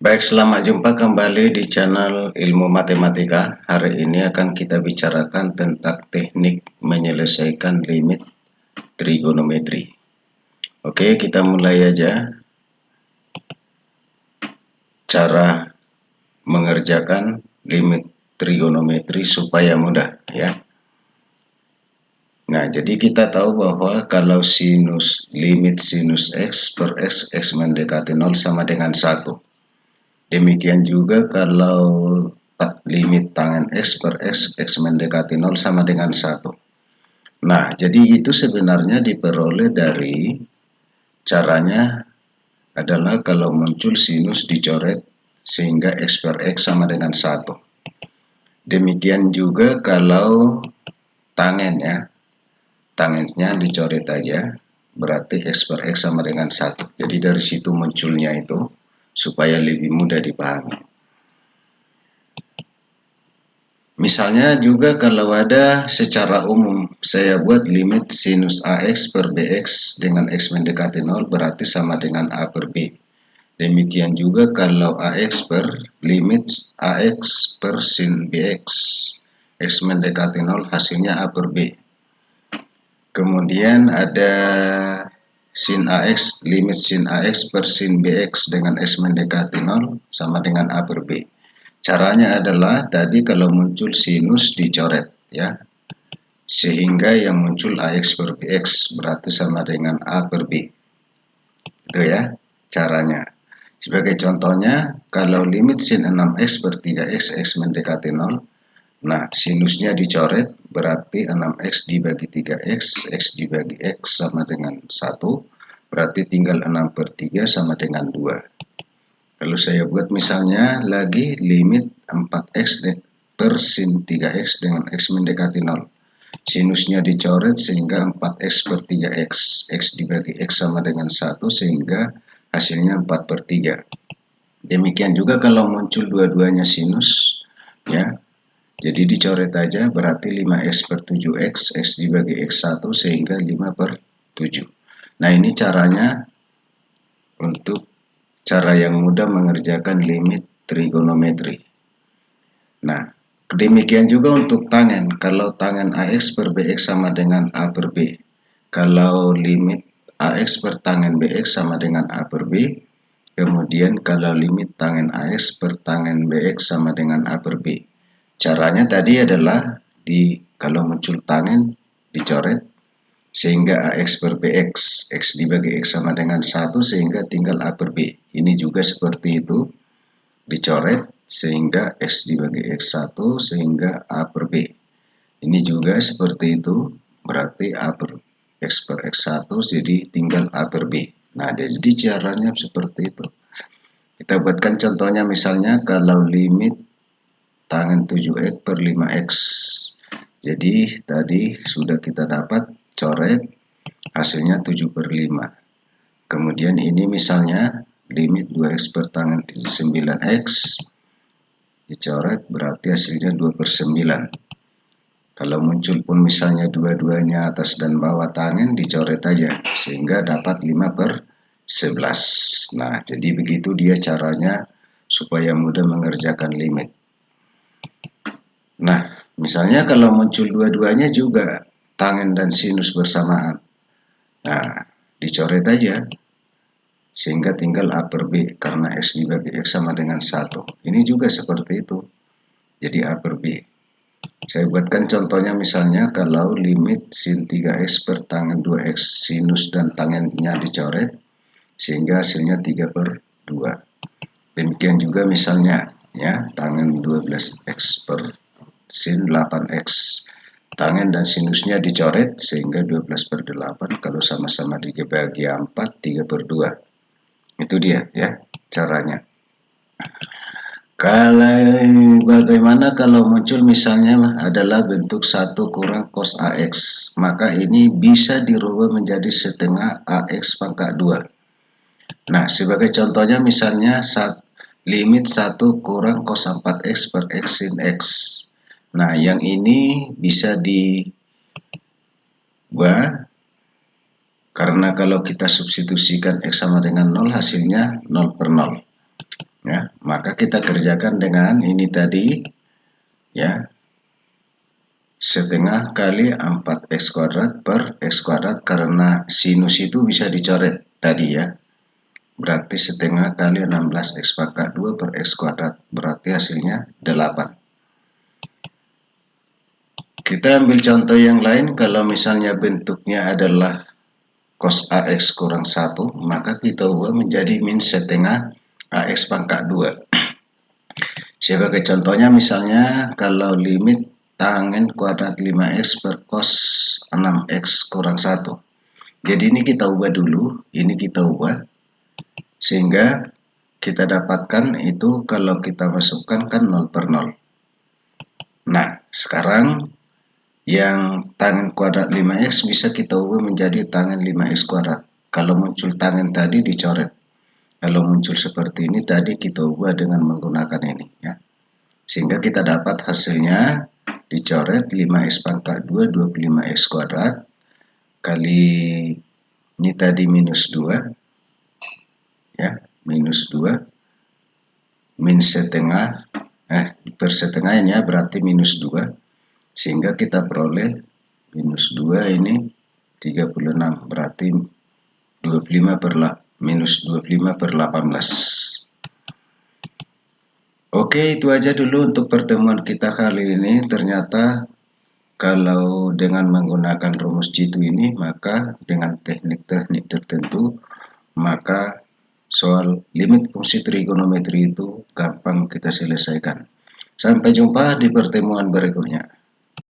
Baik, selamat jumpa kembali di channel Ilmu Matematika. Hari ini akan kita bicarakan tentang teknik menyelesaikan limit trigonometri. Oke, kita mulai aja. Cara mengerjakan limit trigonometri supaya mudah, ya. Nah, jadi kita tahu bahwa kalau limit sinus x per x mendekati 0 sama dengan 1. Demikian juga kalau limit tangen x per x mendekati 0 sama dengan 1. Nah, jadi itu sebenarnya diperoleh dari caranya adalah kalau muncul sinus dicoret sehingga x per x sama dengan 1. Demikian juga kalau tangen, ya. Tangennya dicoret aja, berarti x per x sama dengan 1. Jadi dari situ munculnya itu supaya lebih mudah dipahami. Misalnya juga kalau ada secara umum saya buat limit sinus AX per BX dengan X mendekati 0 berarti sama dengan A per B. Demikian juga kalau AX per limit AX per sin BX X mendekati 0 hasilnya A per B. Kemudian ada sin AX, limit sin AX per sin BX dengan X mendekati 0 sama dengan A per B. Caranya adalah tadi kalau muncul sinus dicoret, ya, sehingga yang muncul AX per BX berarti sama dengan A per B. Itu ya caranya. Sebagai contohnya, kalau limit sin 6x per 3x x mendekati 0, nah sinusnya dicoret berarti 6x dibagi 3x, x dibagi x sama dengan 1, berarti tinggal 6 per 3 sama dengan 2. Kalau saya buat misalnya lagi limit 4x per sin 3x dengan x mendekati 0. Sinusnya dicoret sehingga 4x per 3x, x dibagi x sama dengan 1 sehingga hasilnya 4 per 3. Demikian juga kalau muncul dua-duanya sinus, ya. Jadi dicoret aja berarti 5x per 7x, x dibagi x1 sehingga 5 per 7. Nah ini caranya untuk cara yang mudah mengerjakan limit trigonometri. Nah, demikian juga untuk tangen. Kalau tangen AX per BX sama dengan A per B. Kalau limit AX per tangen BX sama dengan A per B. Kemudian kalau limit tangen AX per tangen BX sama dengan A per B. Caranya tadi adalah kalau muncul tangen dicoret sehingga AX per BX, X dibagi X sama dengan 1 sehingga tinggal A per B. Ini juga seperti itu, dicoret sehingga X dibagi X1 sehingga A per B. Ini juga seperti itu, berarti A per X per X1 jadi tinggal A per B. Nah, jadi caranya seperti itu. Kita buatkan contohnya misalnya kalau limit tangen 7x per 5x. Jadi tadi sudah kita dapat coret hasilnya 7 per 5. Kemudian ini misalnya limit 2x per tangen 9x dicoret berarti hasilnya 2 per 9. Kalau muncul pun misalnya dua-duanya atas dan bawah tangen dicoret aja sehingga dapat 5 per 11. Nah, jadi begitu dia caranya supaya mudah mengerjakan limit. Nah, misalnya kalau muncul dua-duanya juga tangen dan sinus bersamaan. Nah, dicoret aja sehingga tinggal A per B karena X dibagi X sama dengan 1. Ini juga seperti itu. Jadi A per B. Saya buatkan contohnya misalnya kalau limit sin 3x per tangen 2x sinus dan tangennya dicoret sehingga hasilnya 3 per 2. Demikian juga misalnya ya tangen 12x per sin 8x. Tangen dan sinusnya dicoret sehingga 12 per 8 kalau sama-sama dibagi 4 3 per 2. Itu dia ya caranya. Kalau bagaimana kalau muncul misalnya adalah bentuk 1 kurang cos AX, maka ini bisa dirubah menjadi setengah AX pangkat 2. Nah, sebagai contohnya misalnya limit 1 kurang cos 4x per x sin x. Nah, yang ini bisa diubah karena kalau kita substitusikan x sama dengan 0 hasilnya 0 per 0. Ya, Maka kita kerjakan dengan ini tadi, ya, setengah kali 4x kuadrat per x kuadrat, karena sinus itu bisa dicoret tadi ya. Berarti setengah kali 16x pangkat 2 per x kuadrat, berarti hasilnya 8. Kita ambil contoh yang lain. Kalau misalnya bentuknya adalah cos AX kurang 1, maka kita ubah menjadi min setengah AX pangkat 2. Sebagai contohnya, misalnya kalau limit tangen kuadrat 5x per cos 6x kurang 1. Jadi ini kita ubah dulu, ini kita ubah, sehingga kita dapatkan itu kalau kita masukkan kan 0 per 0. Nah, sekarang yang tangen kuadrat 5x bisa kita ubah menjadi tangen 5x kuadrat. Kalau muncul tangen tadi dicoret. Kalau muncul seperti ini tadi kita ubah dengan menggunakan ini ya. Sehingga kita dapat hasilnya dicoret 5x pangkat 2 25x kuadrat kali ini tadi minus 2 ya, minus 2 min setengah per setengahnya berarti minus 2, sehingga kita peroleh minus 2 ini 36, berarti 25 per minus 25 per 18. Oke, itu aja dulu untuk pertemuan kita kali ini. Ternyata kalau dengan menggunakan rumus G2 ini, maka dengan teknik-teknik tertentu, maka soal limit fungsi trigonometri itu gampang kita selesaikan. Sampai jumpa di pertemuan berikutnya.